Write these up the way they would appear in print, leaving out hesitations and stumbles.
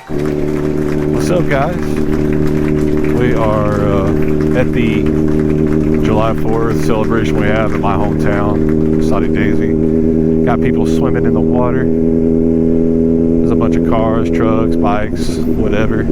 What's up, guys? We are at the July 4th celebration we have in my hometown, Saudi Daisy. Got people swimming in the water. There's a bunch of cars, trucks, bikes, whatever.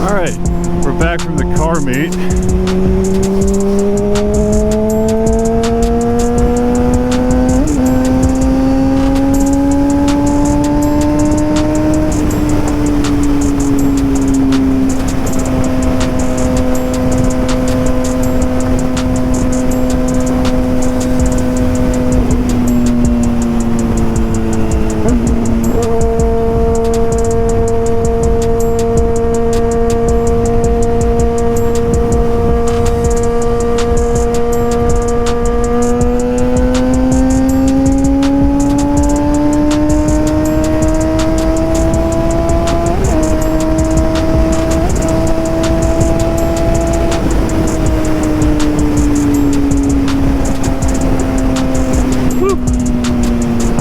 Alright, we're back from the car meet.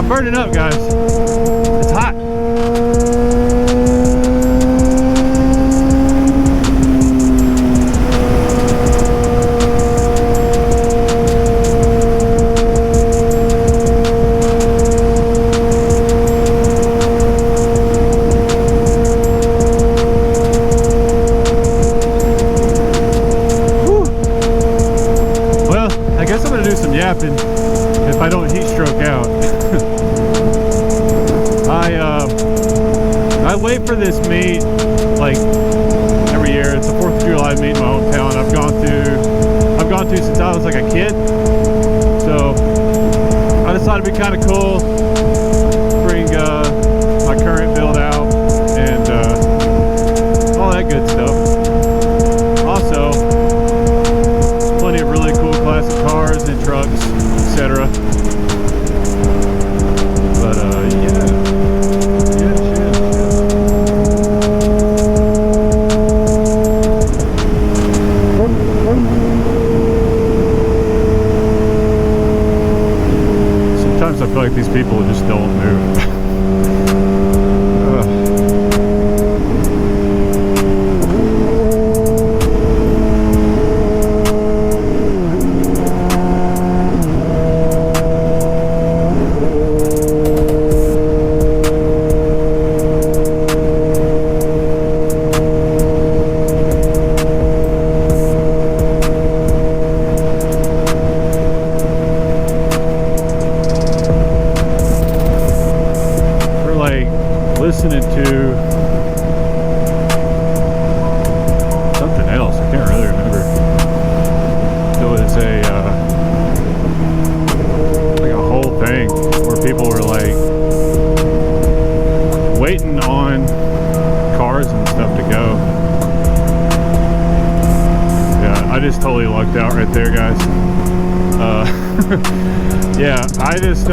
Burning up, guys. It's hot. Whew. Well, I guess I'm gonna do some yapping if I don't heat stroke out. I wait for this meet like every year. It's the 4th of July meet in my hometown. I've gone to since I was like a kid. So I decided it'd be kind of cool, bring my current build out and all that good stuff. Also, there's plenty of really cool classic cars and trucks, etc. But yeah. Sometimes I feel like these people just don't move. Listening to something else. I can't really remember. It was like a whole thing where people were like waiting on cars and stuff to go. Yeah, I just totally lucked out right there, guys. Yeah, I just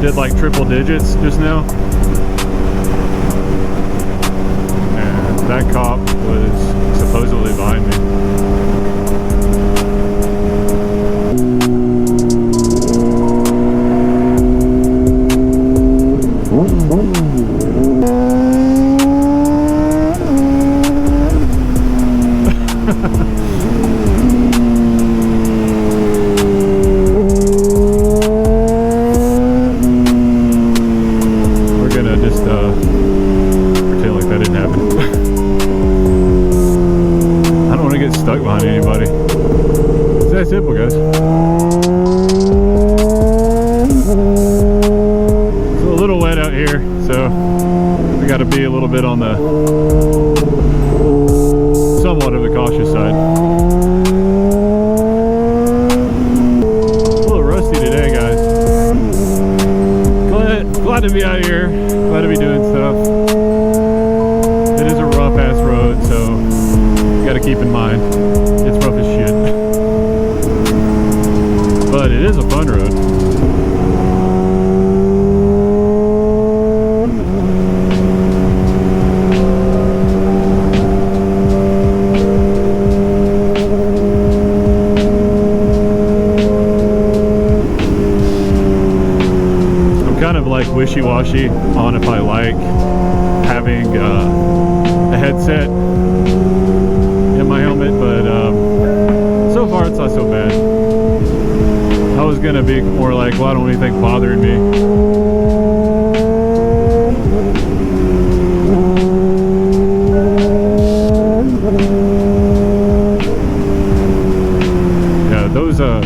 did like triple digits just now, and that cop was supposedly behind me. Stuck behind anybody. It's that simple, guys. It's a little wet out here, so we got to be a little bit on the somewhat of the cautious side. A little rusty today, guys. Glad to be out here. Glad to be doing stuff. It is a rough ass road, so got to keep in mind it's rough as shit, but it is a fun road. I'm kind of like wishy-washy on if I like having a headset in my helmet, but so far it's not so bad. I was gonna be more like, well, I don't want anything bothering me. Yeah, those so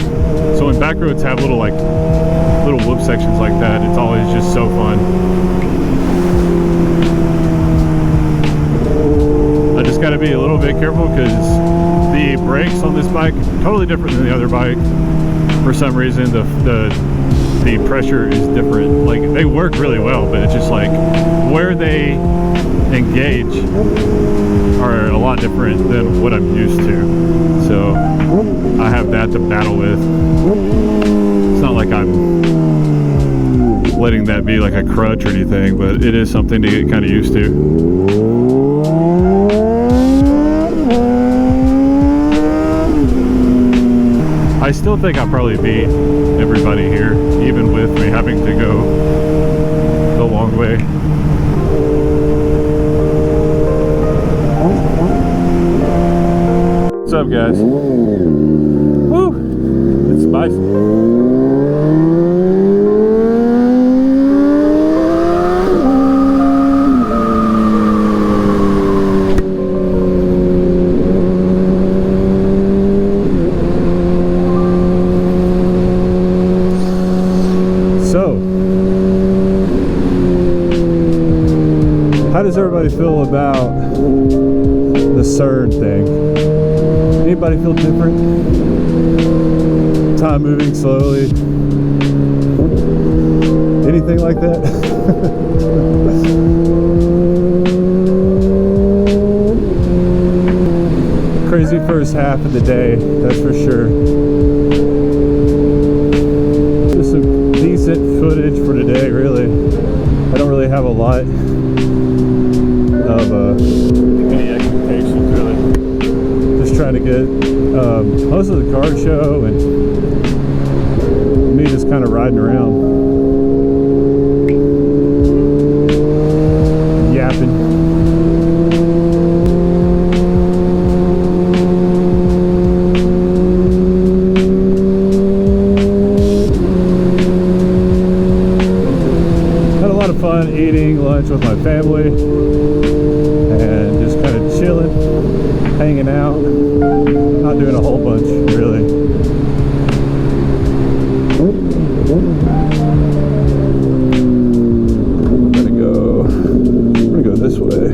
when back roads have little whoop sections like that, it's always just so fun. Got to be a little bit careful because the brakes on this bike totally different than the other bike. For some reason the pressure is different. Like, they work really well, but it's just like where they engage are a lot different than what I'm used to, so I have that to battle with. It's not like I'm letting that be like a crutch or anything, but it is something to get kind of used to. I still think I'll probably beat everybody here, even with me having to go the long way. What's up, guys? Woo! It's spicy. How does everybody feel about the CERN thing? Anybody feel different? Time moving slowly? Anything like that? Crazy first half of the day, that's for sure. Just some decent footage for today, really. I don't really have a lot of any expectations, really. Just trying to get most of the car show and me just kind of riding around, yapping. Had a lot of fun eating lunch with my family and just kind of chilling, hanging out, not doing a whole bunch, really. I'm gonna go this way.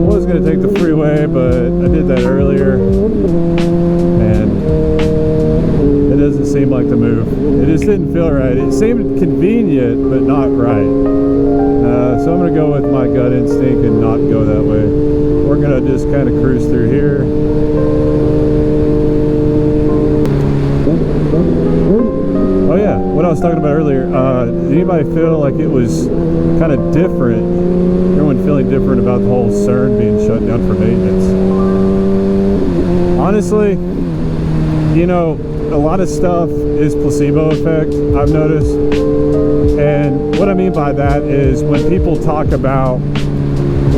I was gonna take the freeway, but I did that earlier, and it doesn't seem like the move. It just didn't feel right. It seemed convenient, but not right. So I'm going to go with my gut instinct and not go that way. We're going to just kind of cruise through here. was talking about earlier, did anybody feel like it was kind of different? Everyone feeling different about the whole CERN being shut down for maintenance? Honestly, you know, a lot of stuff is placebo effect, I've noticed. And what I mean by that is when people talk about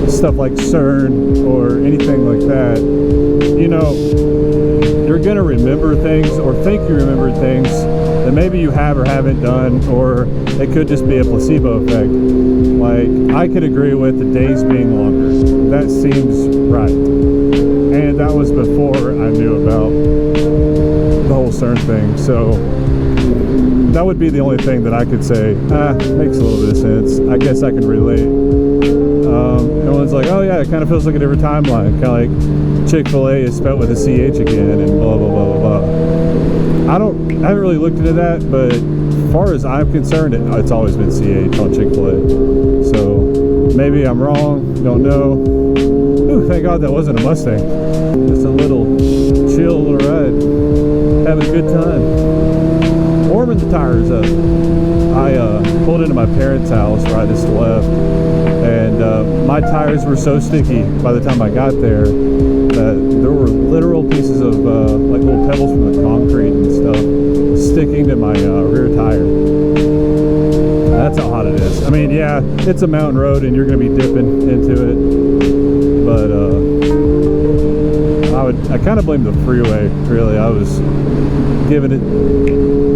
stuff like CERN or anything like that, you know, you're going to remember things or think you remember things that maybe you have or haven't done, or it could just be a placebo effect. Like, I could agree with the days being longer. That seems right. And that was before I knew about the whole CERN thing. So that would be the only thing that I could say, makes a little bit of sense. I guess I can relate. Everyone's like, oh yeah, it kind of feels like a different timeline. Kind of like Chick-fil-A is spelled with a CH again and blah, blah, blah, blah, blah. I haven't really looked into that, but as far as I'm concerned, it's always been CH on Chick-fil-A. So maybe I'm wrong, don't know. Ooh, thank God that wasn't a Mustang. Just a little chill little ride. Having a good time. Warming the tires up. I pulled into my parents' house where I just left, and my tires were so sticky by the time I got there that there were literal pieces of like little pebbles from the concrete and stuff sticking to my rear tire. That's how hot it is. I mean, yeah, it's a mountain road and you're going to be dipping into it, but I kind of blame the freeway, really. I was giving it,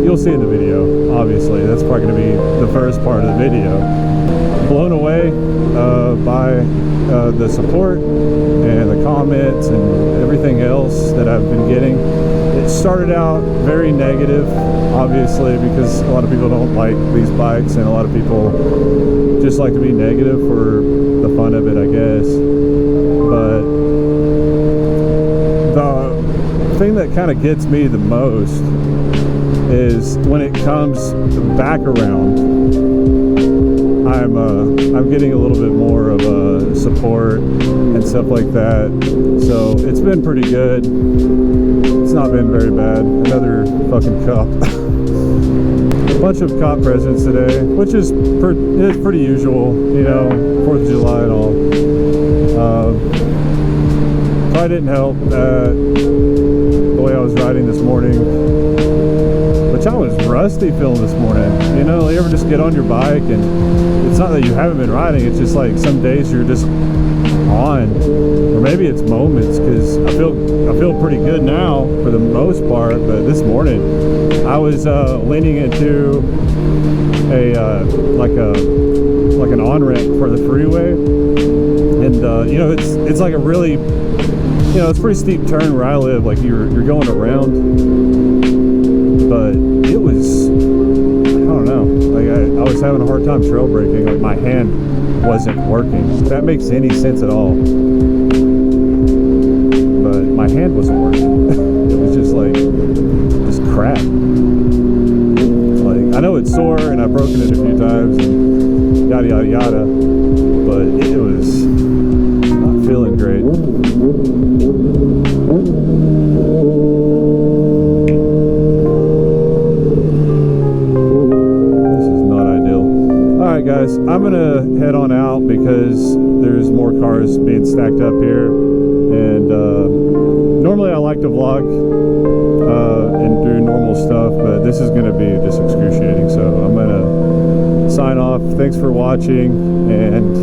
you'll see in the video, obviously. That's probably going to be the first part of the video. Blown away by the support and the comments and everything else that I've been getting. It started out very negative, obviously, because a lot of people don't like these bikes and a lot of people just like to be negative for the fun of it, I guess. But the thing that kind of gets me the most is when it comes back around, I'm getting a little bit more of a support and stuff like that. So it's been pretty good. It's not been very bad. Another fucking cop. A bunch of cop presents today, which is pretty usual, you know, 4th of July and all. Probably didn't help that the way I was riding this morning, which I was rusty feeling this morning. You know, you ever just get on your bike and it's not that you haven't been riding, it's just like some days you're just on, or maybe it's moments, because I feel pretty good now for the most part. But this morning I was leaning into like an on-ramp for the freeway, and you know, it's like a really, you know, it's a pretty steep turn where I live, like you're going around, but it was, I don't know, like I was having a hard time trail braking. Like my hand wasn't working, if that makes any sense at all. But my hand wasn't working. It was just like, just crap. Like, I know it's sore and I've broken it a few times and yada yada yada, but it was not feeling great. Guys, I'm gonna head on out because there's more cars being stacked up here, and normally I like to vlog and do normal stuff, but this is gonna be just excruciating, so I'm gonna sign off. Thanks for watching, and